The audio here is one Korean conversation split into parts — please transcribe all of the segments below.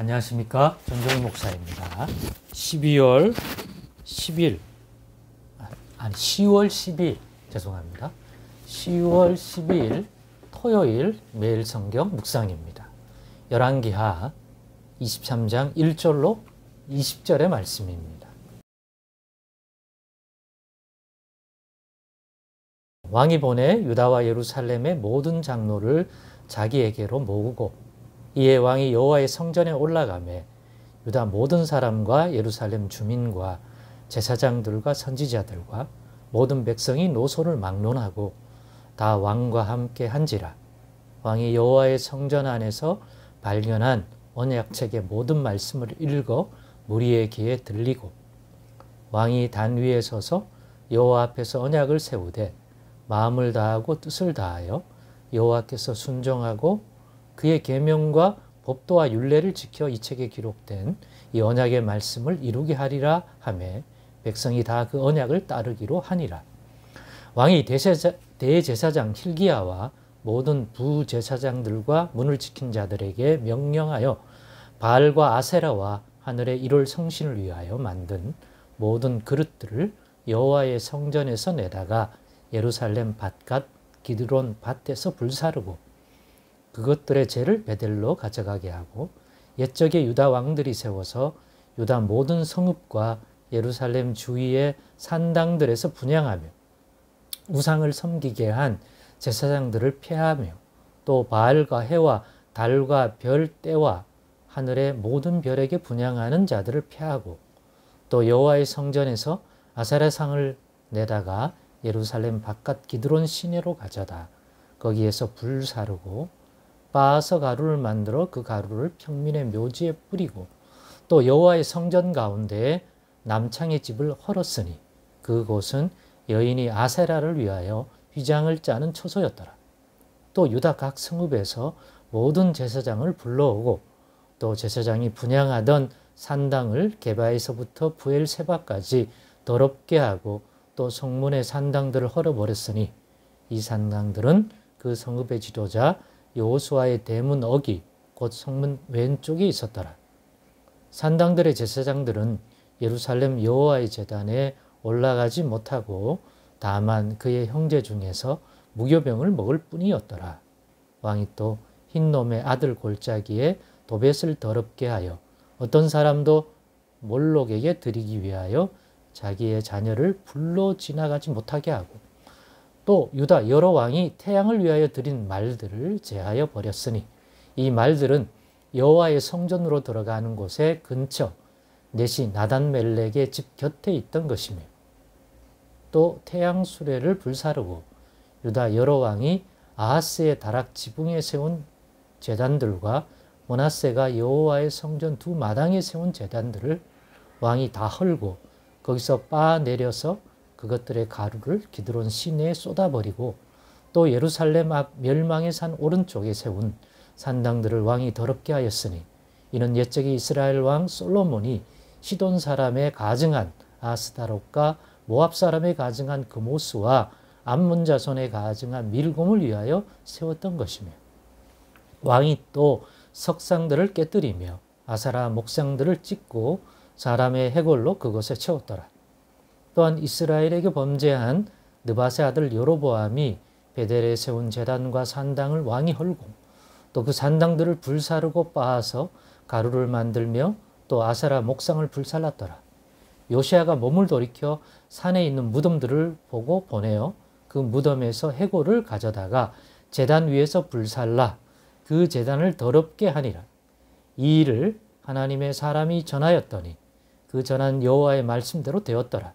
안녕하십니까, 전종희 목사입니다. 10월 10일 죄송합니다. 10월 12일 토요일 매일 성경 묵상입니다. 열왕기하 23장 1절로 20절의 말씀입니다. 왕이 보내 유다와 예루살렘의 모든 장로를 자기에게로 모으고 이에 왕이 여호와의 성전에 올라가매 유다 모든 사람과 예루살렘 주민과 제사장들과 선지자들과 모든 백성이 노소를 막론하고 다 왕과 함께 한지라. 왕이 여호와의 성전 안에서 발견한 언약책의 모든 말씀을 읽어 무리의 귀에 들리고 왕이 단 위에 서서 여호와 앞에서 언약을 세우되 마음을 다하고 뜻을 다하여 여호와께서 순종하고 그의 계명과 법도와 율례를 지켜 이 책에 기록된 이 언약의 말씀을 이루게 하리라 하매 백성이 다 그 언약을 따르기로 하니라. 왕이 대제사장 hil기야와 모든 부제사장들과 문을 지킨 자들에게 명령하여 바알과 아세라와 하늘의 1월 성신을 위하여 만든 모든 그릇들을 여호와의 성전에서 내다가 예루살렘 밭갓 기드론 밭에서 불사르고 그것들의 죄를 베델로 가져가게 하고 옛적에 유다 왕들이 세워서 유다 모든 성읍과 예루살렘 주위의 산당들에서 분향하며 우상을 섬기게 한 제사장들을 폐하며 또 바알과 해와 달과 별 때와 하늘의 모든 별에게 분향하는 자들을 폐하고 또 여호와의 성전에서 아세라상을 내다가 예루살렘 바깥 기드론 시내로 가져다 거기에서 불사르고 빻아서 가루를 만들어 그 가루를 평민의 묘지에 뿌리고 또 여호와의 성전 가운데에 남창의 집을 헐었으니 그곳은 여인이 아세라를 위하여 휘장을 짜는 초소였더라. 또 유다 각 성읍에서 모든 제사장을 불러오고 또 제사장이 분향하던 산당을 게바에서부터 부엘세바까지 더럽게 하고 또 성문의 산당들을 헐어버렸으니 이 산당들은 그 성읍의 지도자 여호수아의 대문 어기 곧 성문 왼쪽에 있었더라. 산당들의 제사장들은 예루살렘 여호와의 제단에 올라가지 못하고 다만 그의 형제 중에서 무교병을 먹을 뿐이었더라. 왕이 또 흰놈의 아들 골짜기에 도벳을 더럽게 하여 어떤 사람도 몰록에게 드리기 위하여 자기의 자녀를 불로 지나가지 못하게 하고 또 유다 여러 왕이 태양을 위하여 드린 말들을 제하여 버렸으니 이 말들은 여호와의 성전으로 들어가는 곳의 근처 넷이 나단멜렉의 집 곁에 있던 것이며 또 태양 수레를 불사르고 유다 여러 왕이 아하스의 다락 지붕에 세운 제단들과 므낫세가 여호와의 성전 두 마당에 세운 제단들을 왕이 다 헐고 거기서 빻아 내려서 그것들의 가루를 기드론 시내에 쏟아버리고 또 예루살렘 앞 멸망의 산 오른쪽에 세운 산당들을 왕이 더럽게 하였으니 이는 옛적에 이스라엘 왕 솔로몬이 시돈 사람의 가증한 아스타롯과 모압 사람의 가증한 그모스와 암몬 자손의 가증한 밀곰을 위하여 세웠던 것이며 왕이 또 석상들을 깨뜨리며 아사라 목상들을 찢고 사람의 해골로 그것에 채웠더라. 또한 이스라엘에게 범죄한 느밧의 아들 여로보암이 베델에 세운 제단과 산당을 왕이 헐고 또 그 산당들을 불사르고 빻아서 가루를 만들며 또 아세라 목상을 불살랐더라. 요시야가 몸을 돌이켜 산에 있는 무덤들을 보고 보내어 그 무덤에서 해골을 가져다가 제단 위에서 불살라 그 제단을 더럽게 하니라. 이 일을 하나님의 사람이 전하였더니 그 전한 여호와의 말씀대로 되었더라.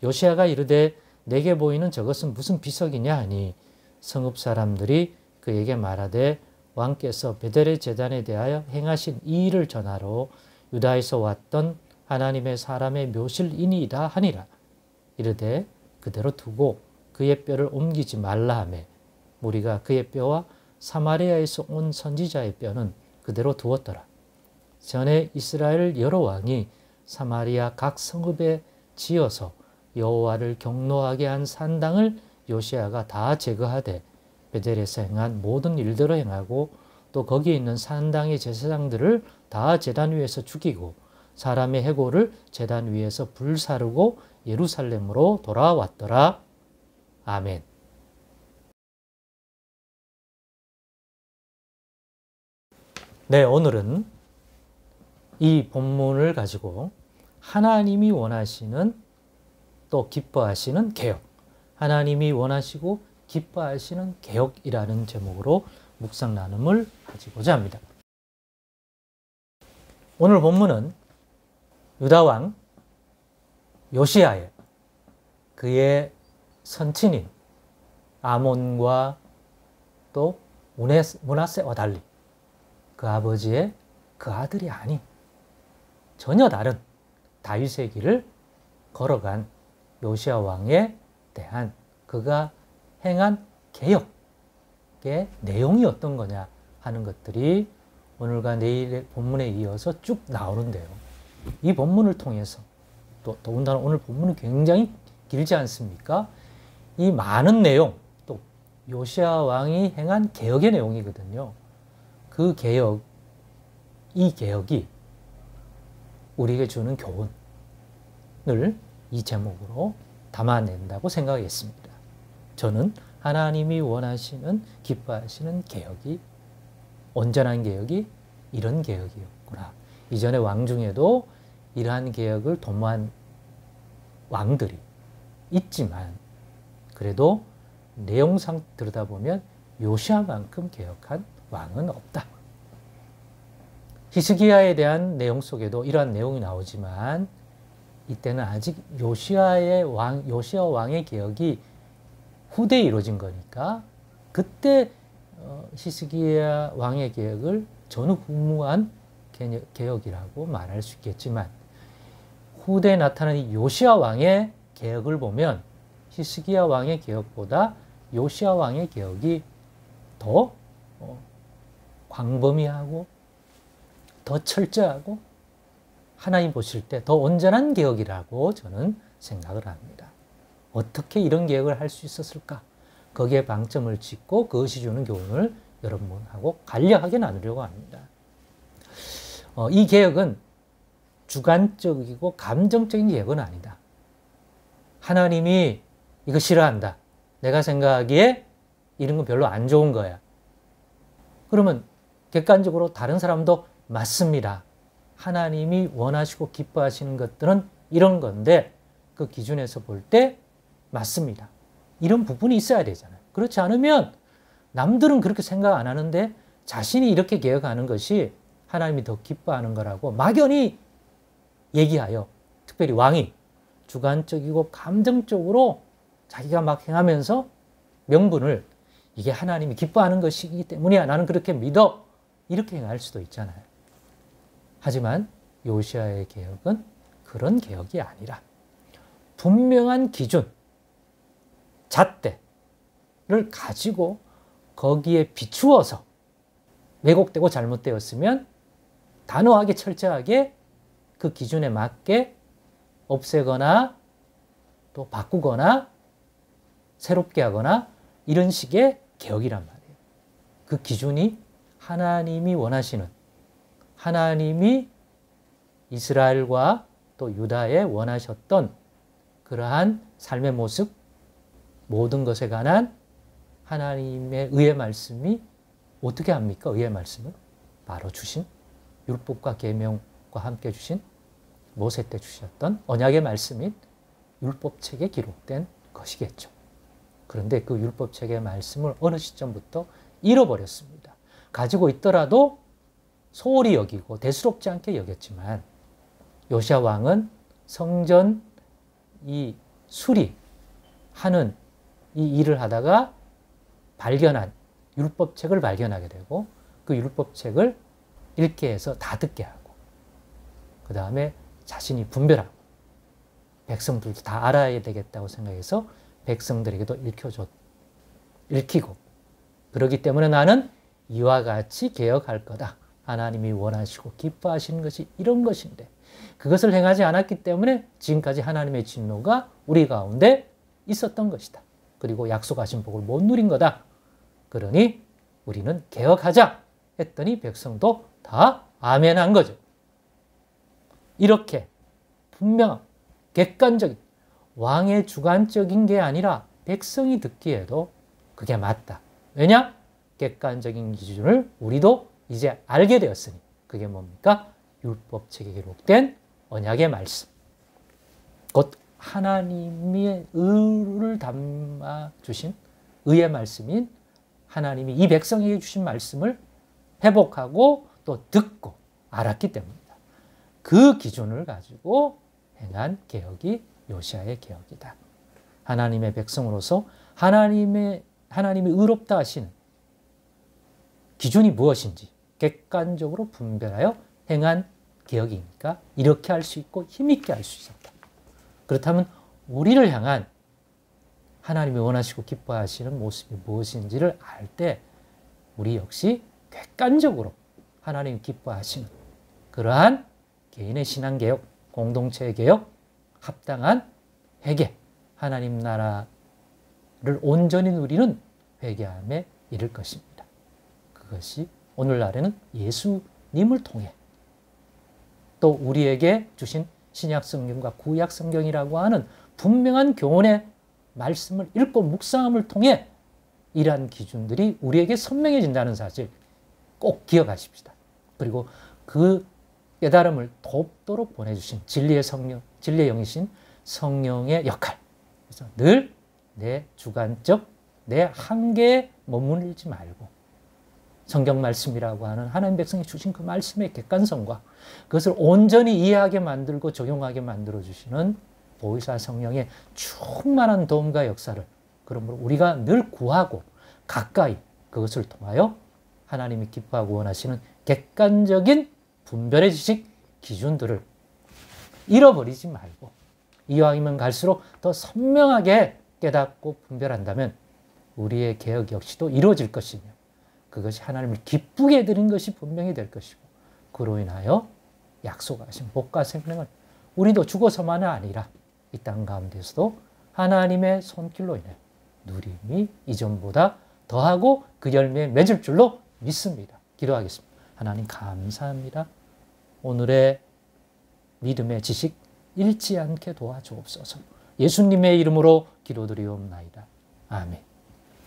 요시야가 이르되 내게 보이는 저것은 무슨 비석이냐 하니 성읍 사람들이 그에게 말하되 왕께서 베델의 제단에 대하여 행하신 이 일을 전하러 유다에서 왔던 하나님의 사람의 묘실이니이다 하니라. 이르되 그대로 두고 그의 뼈를 옮기지 말라 하매 무리가 그의 뼈와 사마리아에서 온 선지자의 뼈는 그대로 두었더라. 전에 이스라엘 여러 왕이 사마리아 각 성읍에 지어서 여호와를 경노하게 한 산당을 요시야가 다 제거하되 베델에서 행한 모든 일대로 행하고 또 거기에 있는 산당의 제사장들을 다 제단 위에서 죽이고 사람의 해골을 제단 위에서 불사르고 예루살렘으로 돌아왔더라. 아멘. 네, 오늘은 이 본문을 가지고 하나님이 원하시는 또 기뻐하시는 개혁, 하나님이 원하시고 기뻐하시는 개혁이라는 제목으로 묵상 나눔을 가지고자 합니다. 오늘 본문은 유다왕 요시야의 그의 선친인 아몬과 또 므낫세와 달리 그 아버지의 그 아들이 아닌 전혀 다른 다윗의 길을 걸어간 요시야 왕에 대한 그가 행한 개혁의 내용이 어떤 거냐 하는 것들이 오늘과 내일의 본문에 이어서 쭉 나오는데요. 이 본문을 통해서 또 더군다나 오늘 본문은 굉장히 길지 않습니까? 이 많은 내용, 또 요시야 왕이 행한 개혁의 내용이거든요. 그 개혁, 이 개혁이 우리에게 주는 교훈을 이 제목으로 담아낸다고 생각했습니다. 저는 하나님이 원하시는, 기뻐하시는 개혁이, 온전한 개혁이 이런 개혁이었구나. 이전의 왕 중에도 이러한 개혁을 도모한 왕들이 있지만 그래도 내용상 들여다보면 요시야만큼 개혁한 왕은 없다. 히스기야에 대한 내용 속에도 이러한 내용이 나오지만 이때는 아직 요시야 왕의 개혁이 후대에 이루어진 거니까 그때 히스기야 왕의 개혁을 전후무한 개혁이라고 말할 수 있겠지만 후대에 나타난 이 요시야 왕의 개혁을 보면 히스기야 왕의 개혁보다 요시야 왕의 개혁이 더 광범위하고 더 철저하고 하나님 보실 때 더 온전한 개혁이라고 저는 생각을 합니다. 어떻게 이런 개혁을 할 수 있었을까? 거기에 방점을 짓고 그것이 주는 교훈을 여러분하고 간략하게 나누려고 합니다. 이 개혁은 주관적이고 감정적인 개혁은 아니다. 하나님이 이거 싫어한다. 내가 생각하기에 이런 건 별로 안 좋은 거야. 그러면 객관적으로 다른 사람도 맞습니다. 하나님이 원하시고 기뻐하시는 것들은 이런 건데 그 기준에서 볼 때 맞습니다. 이런 부분이 있어야 되잖아요. 그렇지 않으면 남들은 그렇게 생각 안 하는데 자신이 이렇게 개혁하는 것이 하나님이 더 기뻐하는 거라고 막연히 얘기하여 특별히 왕이 주관적이고 감정적으로 자기가 막 행하면서 명분을 이게 하나님이 기뻐하는 것이기 때문이야. 나는 그렇게 믿어. 이렇게 행할 수도 있잖아요. 하지만 요시야의 개혁은 그런 개혁이 아니라 분명한 기준, 잣대를 가지고 거기에 비추어서 왜곡되고 잘못되었으면 단호하게 철저하게 그 기준에 맞게 없애거나 또 바꾸거나 새롭게 하거나 이런 식의 개혁이란 말이에요. 그 기준이 하나님이 원하시는, 하나님이 이스라엘과 또 유다에 원하셨던 그러한 삶의 모습, 모든 것에 관한 하나님의 의의 말씀이 어떻게 합니까? 의의 말씀을 바로 주신 율법과 계명과 함께 주신 모세 때 주셨던 언약의 말씀인 율법책에 기록된 것이겠죠. 그런데 그 율법책의 말씀을 어느 시점부터 잃어버렸습니다. 가지고 있더라도 소홀히 여기고 대수롭지 않게 여겼지만 요시야 왕은 성전 이 수리하는 이 일을 하다가 발견한 율법책을 발견하게 되고 그 율법책을 읽게 해서 다 듣게 하고 그 다음에 자신이 분별하고 백성들도 다 알아야 되겠다고 생각해서 백성들에게도 읽히고 그렇기 때문에 나는 이와 같이 개혁할 거다. 하나님이 원하시고 기뻐하시는 것이 이런 것인데 그것을 행하지 않았기 때문에 지금까지 하나님의 진노가 우리 가운데 있었던 것이다. 그리고 약속하신 복을 못 누린 거다. 그러니 우리는 개혁하자 했더니 백성도 다 아멘한 거죠. 이렇게 분명 객관적인 왕의 주관적인 게 아니라 백성이 듣기에도 그게 맞다. 왜냐? 객관적인 기준을 우리도 이제 알게 되었으니. 그게 뭡니까? 율법책에 기록된 언약의 말씀. 곧 하나님의 의를 담아 주신 의의 말씀인 하나님이 이 백성에게 주신 말씀을 회복하고 또 듣고 알았기 때문이다. 그 기준을 가지고 행한 개혁이 요시야의 개혁이다. 하나님의 백성으로서 하나님이 의롭다 하시는 기준이 무엇인지 객관적으로 분별하여 행한 개혁이니까 이렇게 할 수 있고 힘있게 할 수 있었다. 그렇다면 우리를 향한 하나님이 원하시고 기뻐하시는 모습이 무엇인지를 알 때 우리 역시 객관적으로 하나님이 기뻐하시는 그러한 개인의 신앙개혁, 공동체의 개혁, 합당한 회개, 하나님 나라를 온전히 누리는 회개함에 이를 것입니다. 그것이 오늘날에는 예수님을 통해 또 우리에게 주신 신약성경과 구약성경이라고 하는 분명한 교훈의 말씀을 읽고 묵상함을 통해 이러한 기준들이 우리에게 선명해진다는 사실 꼭 기억하십시다. 그리고 그 깨달음을 돕도록 보내주신 진리의 성령, 진리의 영이신 성령의 역할. 그래서 늘 내 주관적, 내 한계에 머물지 말고 성경 말씀이라고 하는 하나님 백성이 주신 그 말씀의 객관성과 그것을 온전히 이해하게 만들고 적용하게 만들어주시는 보혜사 성령의 충만한 도움과 역사를 그러므로 우리가 늘 구하고 가까이 그것을 통하여 하나님이 기뻐하고 원하시는 객관적인 분별의 지식 기준들을 잃어버리지 말고 이왕이면 갈수록 더 선명하게 깨닫고 분별한다면 우리의 개혁 역시도 이루어질 것이며 그것이 하나님을 기쁘게 해드린 것이 분명히 될 것이고 그로 인하여 약속하신 복과 생명을 우리도 죽어서만은 아니라 이 땅 가운데서도 하나님의 손길로 인해 누림이 이전보다 더하고 그 열매에 맺을 줄로 믿습니다. 기도하겠습니다. 하나님 감사합니다. 오늘의 믿음의 지식 잃지 않게 도와주옵소서. 예수님의 이름으로 기도드리옵나이다. 아멘.